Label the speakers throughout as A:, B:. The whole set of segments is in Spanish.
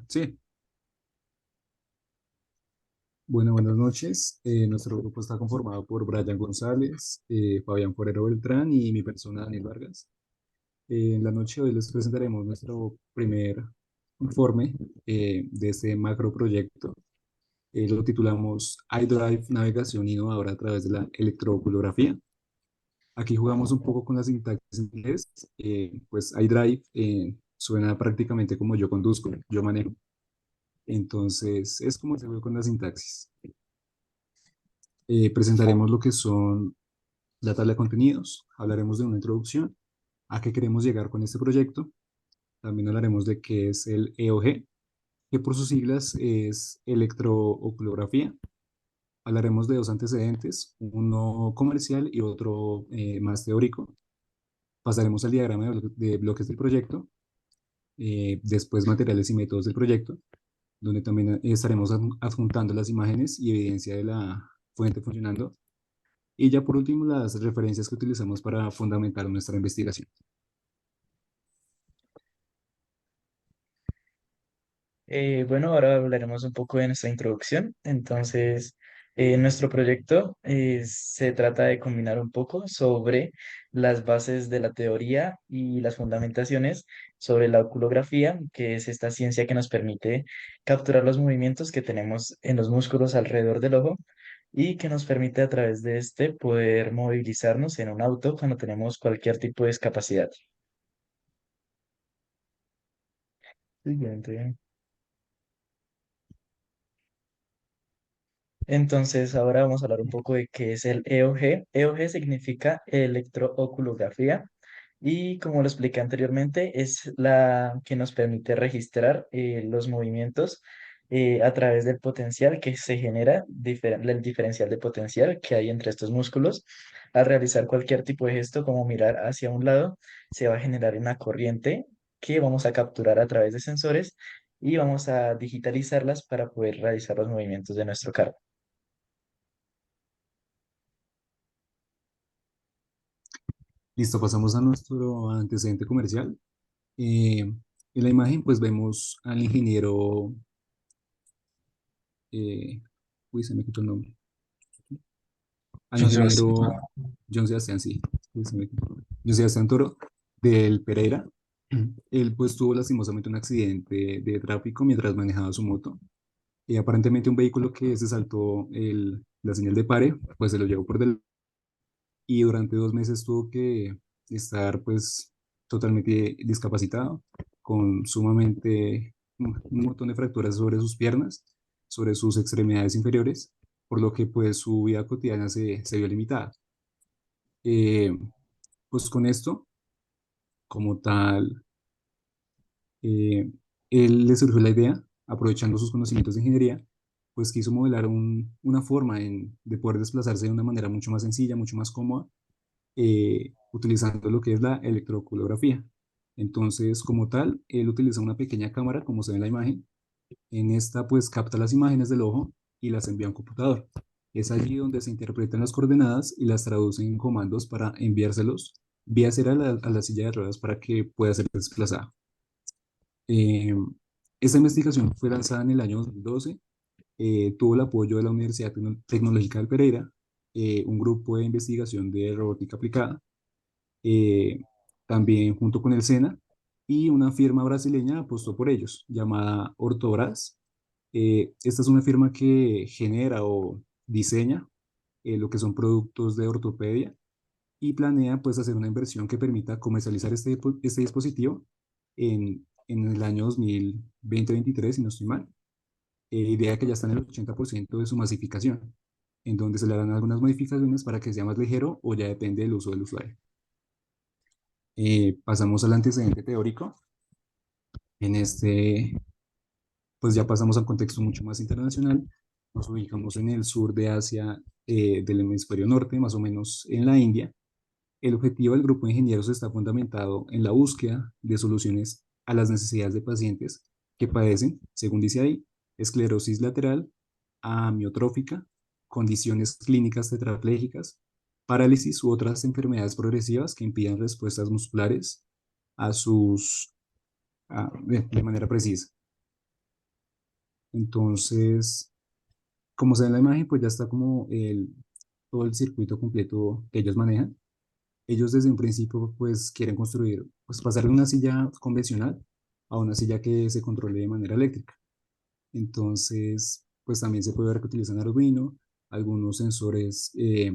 A: Sí, bueno, buenas noches. Nuestro grupo está conformado por Brian González, Fabián Forero Beltrán y mi persona, Daniel Vargas. En la noche de hoy les presentaremos nuestro primer informe de este macro proyecto. Lo titulamos iDrive Navegación Innovadora a través de la electroculografía. Aquí jugamos un poco con la sintaxis en inglés. Pues iDrive suena prácticamente como yo conduzco, yo manejo. Entonces es como se ve con la sintaxis. Presentaremos lo que son la tabla de contenidos, hablaremos de una introducción, a qué queremos llegar con este proyecto, también hablaremos de qué es el EOG, que por sus siglas es electrooculografía. Hablaremos de dos antecedentes, uno comercial y otro más teórico. Pasaremos al diagrama de bloques del proyecto, después materiales y métodos del proyecto, donde también estaremos adjuntando las imágenes y evidencia de la fuente funcionando. Y ya por último, las referencias que utilizamos para fundamentar nuestra investigación.
B: Bueno, ahora hablaremos un poco de nuestra introducción. Entonces, nuestro proyecto se trata de combinar un poco sobre las bases de la teoría y las fundamentaciones sobre la oculografía, que es esta ciencia que nos permite capturar los movimientos que tenemos en los músculos alrededor del ojo y que nos permite a través de este poder movilizarnos en un auto cuando tenemos cualquier tipo de discapacidad. Siguiente. Entonces, ahora vamos a hablar un poco de qué es el EOG. EOG significa electrooculografía y como lo expliqué anteriormente, es la que nos permite registrar los movimientos a través del potencial que se genera, el diferencial de potencial que hay entre estos músculos. Al realizar cualquier tipo de gesto, como mirar hacia un lado, se va a generar una corriente que vamos a capturar a través de sensores y vamos a digitalizarlas para poder realizar los movimientos de nuestro carro.
A: Listo, pasamos a nuestro antecedente comercial. En la imagen, pues vemos al ingeniero, eh, uy, se me quitó el nombre, al
B: John Sebastián.
A: ingeniero John Sebastián, sí, uy, se me quitó el nombre. John Sebastián Toro, del Pereira. Él pues tuvo lastimosamente un accidente de tráfico mientras manejaba su moto. Y aparentemente un vehículo que se saltó la señal de pare, pues se lo llevó por delante y durante 2 meses tuvo que estar pues totalmente discapacitado, con sumamente un montón de fracturas sobre sus piernas, sobre sus extremidades inferiores, por lo que pues su vida cotidiana se vio limitada. Eh, pues con esto, como tal, eh, él le surgió la idea, aprovechando sus conocimientos de ingeniería, pues quiso modelar una forma de poder desplazarse de una manera mucho más sencilla, mucho más cómoda, utilizando lo que es la electroculografía. Entonces, como tal, él utiliza una pequeña cámara, como se ve en la imagen. En esta, pues, capta las imágenes del ojo y las envía a un computador. Es allí donde se interpretan las coordenadas y las traducen en comandos para enviárselos vía cera a la silla de ruedas para que pueda ser desplazada. Eh, esta investigación fue lanzada en el año 2012, tuvo el apoyo de la Universidad Tecnológica del Pereira, un grupo de investigación de robótica aplicada, eh, también junto con el SENA, y una firma brasileña apostó por ellos, llamada Ortobras. Esta es una firma que genera o diseña lo que son productos de ortopedia y planea pues hacer una inversión que permita comercializar este dispositivo en el año 2020-2023, si no estoy mal. Idea que ya está en el 80% de su masificación, en donde se le harán algunas modificaciones para que sea más ligero o ya depende del uso del usuario. Pasamos al antecedente teórico. En este, pues ya pasamos a un contexto mucho más internacional. Nos ubicamos en el sur de Asia, del hemisferio norte, más o menos en la India. El objetivo del grupo de ingenieros está fundamentado en la búsqueda de soluciones a las necesidades de pacientes que padecen, según dice ahí, esclerosis lateral, amiotrófica, condiciones clínicas tetraplégicas, parálisis u otras enfermedades progresivas que impidan respuestas musculares a sus, de manera precisa. Entonces, como se ve en la imagen, pues ya está como todo el circuito completo que ellos manejan. Ellos desde un principio pues quieren construir, pues pasar de una silla convencional a una silla que se controle de manera eléctrica. Entonces, pues también se puede ver que utilizan Arduino, algunos sensores que,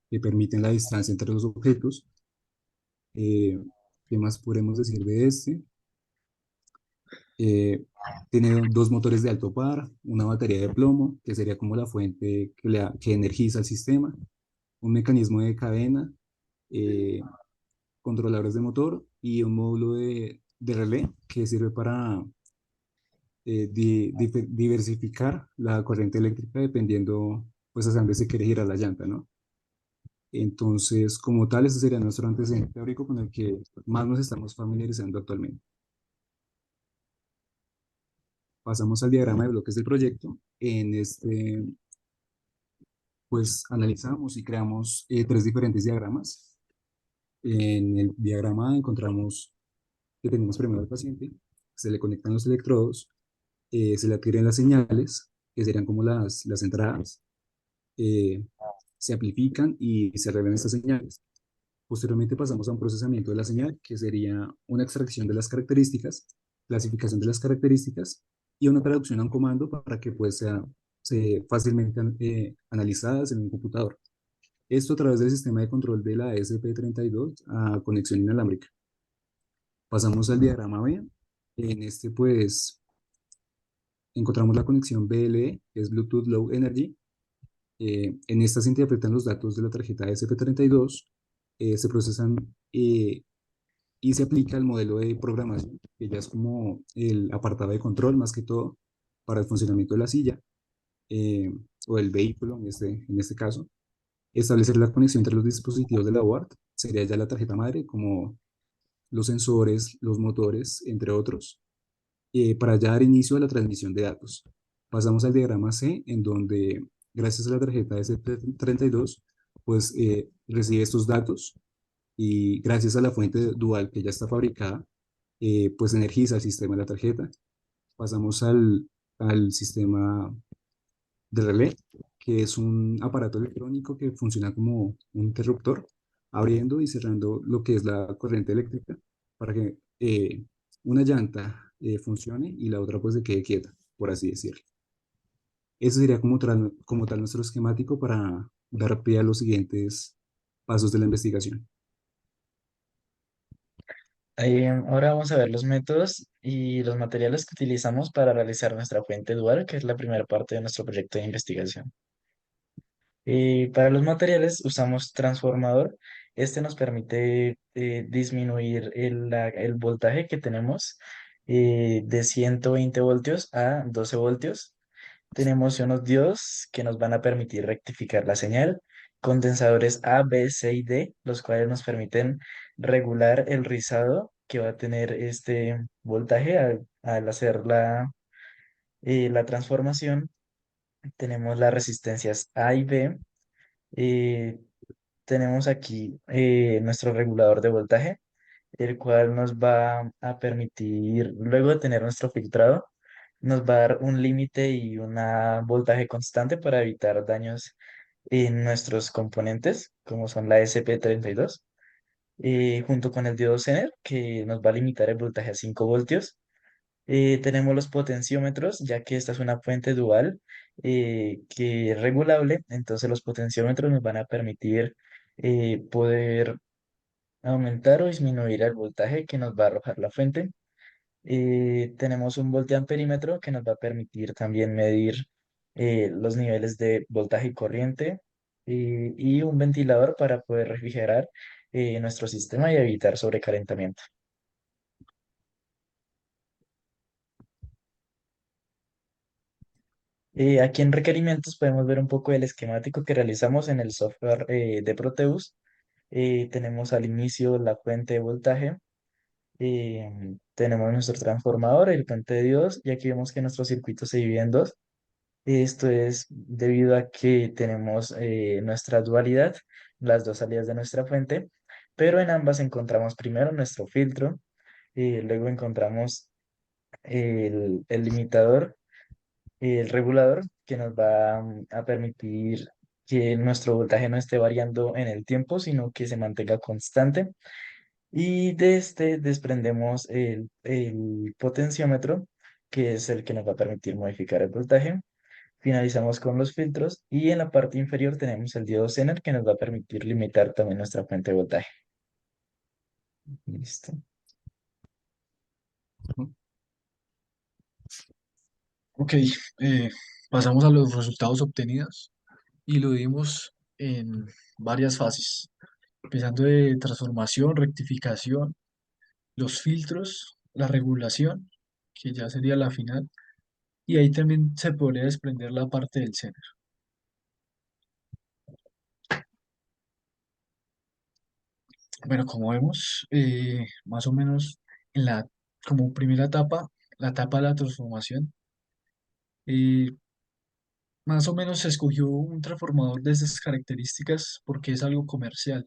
A: que permiten la distancia entre los objetos. Eh, ¿Qué más podemos decir de este? Eh, Tiene dos motores de alto par, una batería de plomo, que sería como la fuente que energiza el sistema, un mecanismo de cadena, eh, controladores de motor y un módulo de relé que sirve para diversificar la corriente eléctrica dependiendo pues hacia dónde se quiere girar la llanta, ¿no? Entonces, como tal, ese sería nuestro antecedente teórico con el que más nos estamos familiarizando actualmente. Pasamos al diagrama de bloques del proyecto. En este, pues analizamos y creamos tres diferentes diagramas. En el diagrama A encontramos que tenemos primero al paciente, se le conectan los electrodos, se le adquieren las señales, que serían como las entradas, eh, se amplifican y se revelan estas señales. Posteriormente pasamos a un procesamiento de la señal, que sería una extracción de las características, clasificación de las características y una traducción a un comando para que pues sea fácilmente analizadas en un computador. Esto a través del sistema de control de la ESP32 a conexión inalámbrica. Pasamos al diagrama B. En este pues encontramos la conexión BLE, que es Bluetooth Low Energy. En esta se interpretan los datos de la tarjeta ESP32, se procesan y se aplica el modelo de programación, que ya es como el apartado de control más que todo para el funcionamiento de la silla eh, o el vehículo en este caso. Establecer la conexión entre los dispositivos de la board, sería ya la tarjeta madre, como los sensores, los motores, entre otros, para ya dar inicio a la transmisión de datos. Pasamos al diagrama C, en donde gracias a la tarjeta S32, pues recibe estos datos y gracias a la fuente dual que ya está fabricada, pues energiza el sistema de la tarjeta. Pasamos al sistema de relé, que es un aparato electrónico que funciona como un interruptor, abriendo y cerrando lo que es la corriente eléctrica para que una llanta funcione y la otra pues se quede quieta, por así decirlo. Ese sería como tal nuestro esquemático para dar pie a los siguientes pasos de la investigación.
B: Ahora vamos a ver los métodos y los materiales que utilizamos para realizar nuestra fuente dual, que es la primera parte de nuestro proyecto de investigación. Para los materiales usamos transformador. Este nos permite disminuir el voltaje que tenemos de 120 voltios a 12 voltios. Tenemos unos diodos que nos van a permitir rectificar la señal, condensadores A, B, C y D, los cuales nos permiten regular el rizado que va a tener este voltaje al hacer la transformación. Tenemos las resistencias A y B. eh, Tenemos aquí nuestro regulador de voltaje, el cual nos va a permitir, luego de tener nuestro filtrado, nos va a dar un límite y un voltaje constante para evitar daños en nuestros componentes, como son la SP32, junto con el diodo Zener, que nos va a limitar el voltaje a 5 voltios. Tenemos los potenciómetros, ya que esta es una fuente dual que es regulable, entonces los potenciómetros nos van a permitir poder aumentar o disminuir el voltaje que nos va a arrojar la fuente. Tenemos un volteamperímetro que nos va a permitir también medir los niveles de voltaje y corriente y un ventilador para poder refrigerar nuestro sistema y evitar sobrecalentamiento. Aquí en requerimientos podemos ver un poco el esquemático que realizamos en el software de Proteus. Tenemos al inicio la fuente de voltaje, tenemos nuestro transformador, el puente de diodos, y aquí vemos que nuestro circuito se divide en dos. Esto es debido a que tenemos nuestra dualidad, las dos salidas de nuestra fuente, pero en ambas encontramos primero nuestro filtro, luego encontramos el limitador, el regulador, que nos va a permitir que nuestro voltaje no esté variando en el tiempo, sino que se mantenga constante. Y de este desprendemos el potenciómetro, que es el que nos va a permitir modificar el voltaje. Finalizamos con los filtros y en la parte inferior tenemos el diodo Zener, que nos va a permitir limitar también nuestra fuente de voltaje. Listo.
C: Ok, pasamos a los resultados obtenidos y lo dimos en varias fases, empezando de transformación, rectificación, los filtros, la regulación, que ya sería la final, y ahí también se podría desprender la parte del Zener. Bueno, como vemos, más o menos en la, como primera etapa, la etapa de la transformación, eh, más o menos se escogió un transformador de esas características porque es algo comercial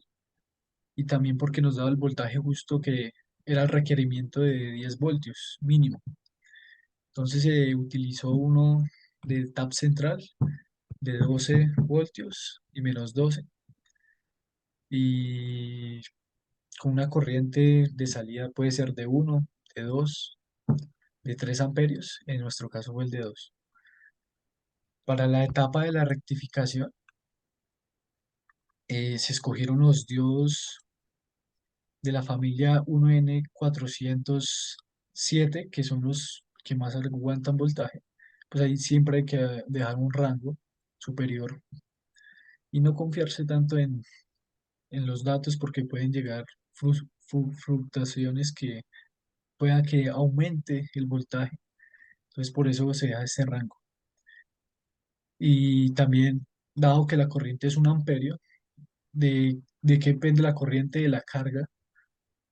C: y también porque nos daba el voltaje justo que era el requerimiento de 10 voltios mínimo. Entonces se utilizó uno de tap central de 12 voltios y -12 y con una corriente de salida puede ser de 1, de 2, de 3 amperios, en nuestro caso fue el de 2. Para la etapa de la rectificación se escogieron los diodos de la familia 1N407, que son los que más aguantan voltaje. Pues ahí siempre hay que dejar un rango superior y no confiarse tanto en los datos porque pueden llegar fluctuaciones que pueda que aumente el voltaje. Entonces por eso se da ese rango. Y también, dado que la corriente es un amperio, de qué depende la corriente de la carga,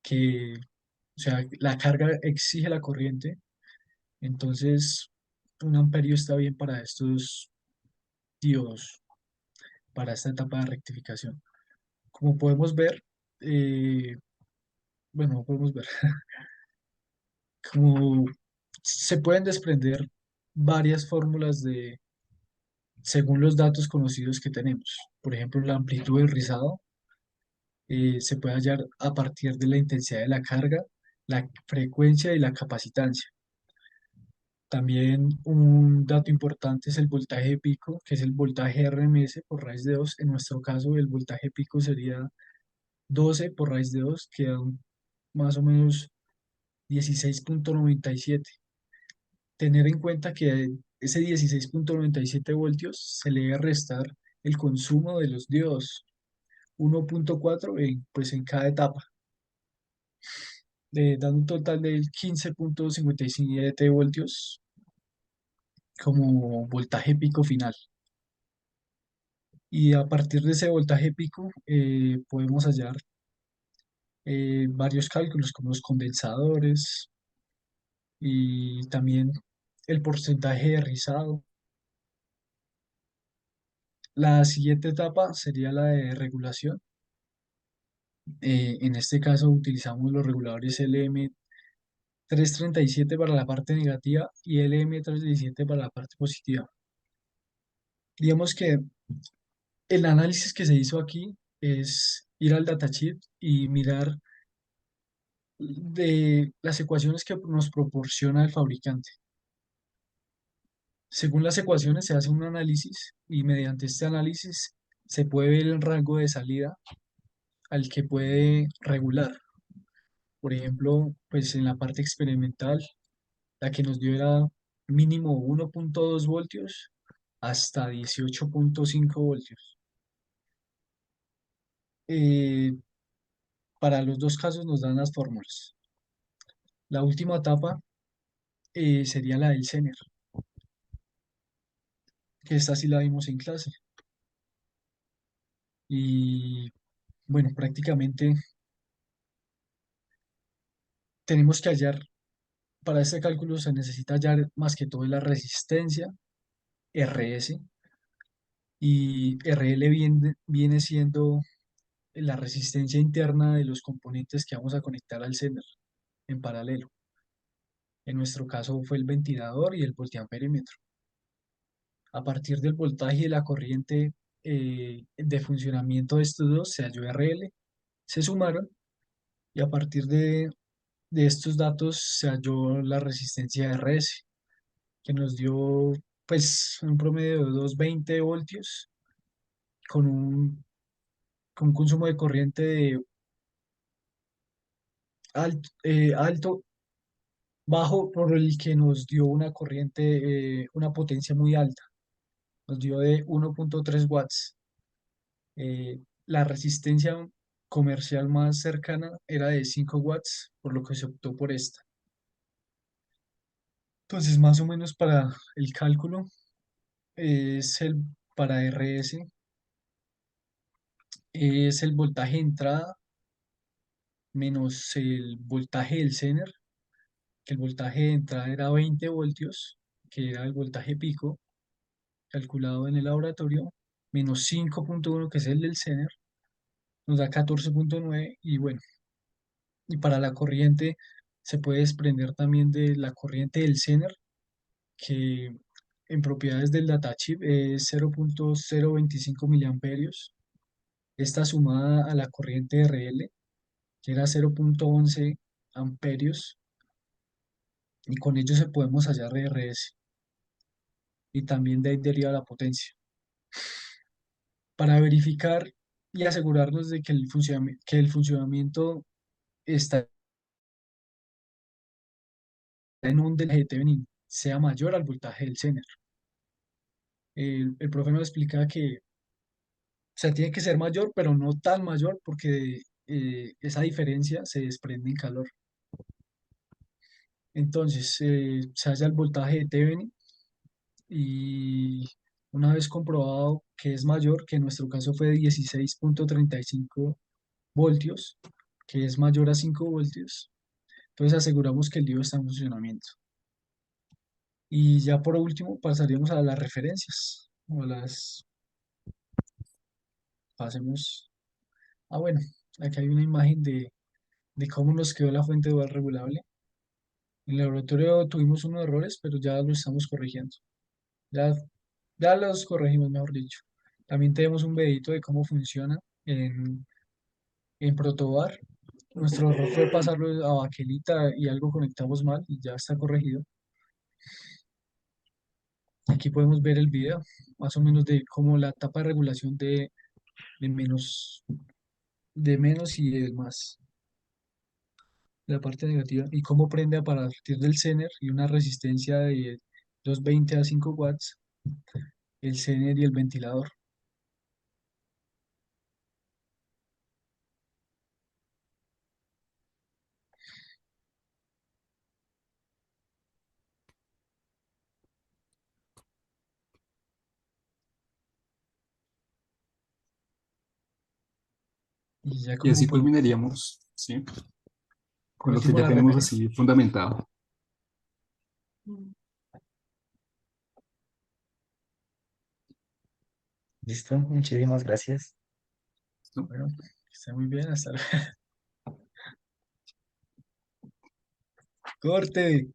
C: que, o sea, la carga exige la corriente, entonces un amperio está bien para estos diodos, para esta etapa de rectificación. Como podemos ver, eh, bueno, no podemos ver, como se pueden desprender varias fórmulas según los datos conocidos que tenemos. Por ejemplo, la amplitud del rizado se puede hallar a partir de la intensidad de la carga, la frecuencia y la capacitancia. También un dato importante es el voltaje pico, que es el voltaje RMS por raíz de 2. En nuestro caso, el voltaje pico sería 12 por raíz de 2, que da más o menos 16,97. Tener en cuenta que ese 16,97 voltios se le debe restar el consumo de los diodos, 1,4 pues en cada etapa, dando un total de 15,57 voltios como voltaje pico final. Y a partir de ese voltaje pico podemos hallar varios cálculos como los condensadores y también el porcentaje de rizado. La siguiente etapa sería la de regulación. En este caso utilizamos los reguladores LM337 para la parte negativa y LM317 para la parte positiva. Digamos que el análisis que se hizo aquí es ir al datasheet y mirar de las ecuaciones que nos proporciona el fabricante. Según las ecuaciones se hace un análisis y mediante este análisis se puede ver el rango de salida al que puede regular. Por ejemplo, pues en la parte experimental, la que nos dio era mínimo 1,2 voltios hasta 18,5 voltios. Eh, para los dos casos nos dan las fórmulas. La última etapa sería la del Zener, que esta sí la vimos en clase. Y bueno, prácticamente tenemos que hallar, para este cálculo se necesita hallar más que todo la resistencia, RS, y RL viene siendo la resistencia interna de los componentes que vamos a conectar al Zener en paralelo. En nuestro caso fue el ventilador y el voltamperímetro. A partir del voltaje y de la corriente de funcionamiento de estos dos se halló RL, se sumaron y a partir de estos datos se halló la resistencia RS, que nos dio pues un promedio de 220 voltios con con un consumo de corriente de alto, bajo, por el que nos dio una corriente, una potencia muy alta, nos dio de 1.3 watts. La resistencia comercial más cercana era de 5 watts, por lo que se optó por esta. Entonces, más o menos para el cálculo, es para RS, es el voltaje de entrada menos el voltaje del Zener, que el voltaje de entrada era 20 voltios, que era el voltaje pico calculado en el laboratorio, menos 5.1, que es el del Zener, nos da 14.9 y bueno, y para la corriente se puede desprender también de la corriente del Zener, que en propiedades del datachip es 0.025 miliamperios. Esta sumada a la corriente RL, que era 0.11 amperios, y con ello se podemos hallar RS, y también de ahí deriva la potencia. Para verificar y asegurarnos de que que el funcionamiento está en un del Thevenin sea mayor al voltaje del Zener. El profe nos explica que, o sea, tiene que ser mayor, pero no tan mayor porque esa diferencia se desprende en calor. Entonces, se halla el voltaje de Thevenin y una vez comprobado que es mayor, que en nuestro caso fue de 16.35 voltios, que es mayor a 5 voltios, entonces aseguramos que el diodo está en funcionamiento. Y ya por último pasaríamos a las referencias, o las pasemos. Ah, bueno, aquí hay una imagen de cómo nos quedó la fuente dual regulable. En el laboratorio tuvimos unos errores, pero ya lo estamos corrigiendo. Ya, ya los corregimos, mejor dicho. También tenemos un videito de cómo funciona en Protobar. Nuestro error fue pasarlo a Bakelita y algo conectamos mal y ya está corregido. Aquí podemos ver el video, más o menos de cómo la etapa de regulación de menos, de menos y del más, la parte negativa, y cómo prende a partir del Zener y una resistencia de 220 a 5 watts, el Zener y el ventilador. Y ya
A: Y
C: como
A: así
C: por,
A: culminaríamos, ¿sí?
C: por
A: Con lo que
C: último
A: ya
C: la
A: tenemos
C: referencia.
A: así fundamentado.
B: Listo, muchísimas gracias.
A: ¿No?
C: Bueno, está muy bien, hasta luego. Corte.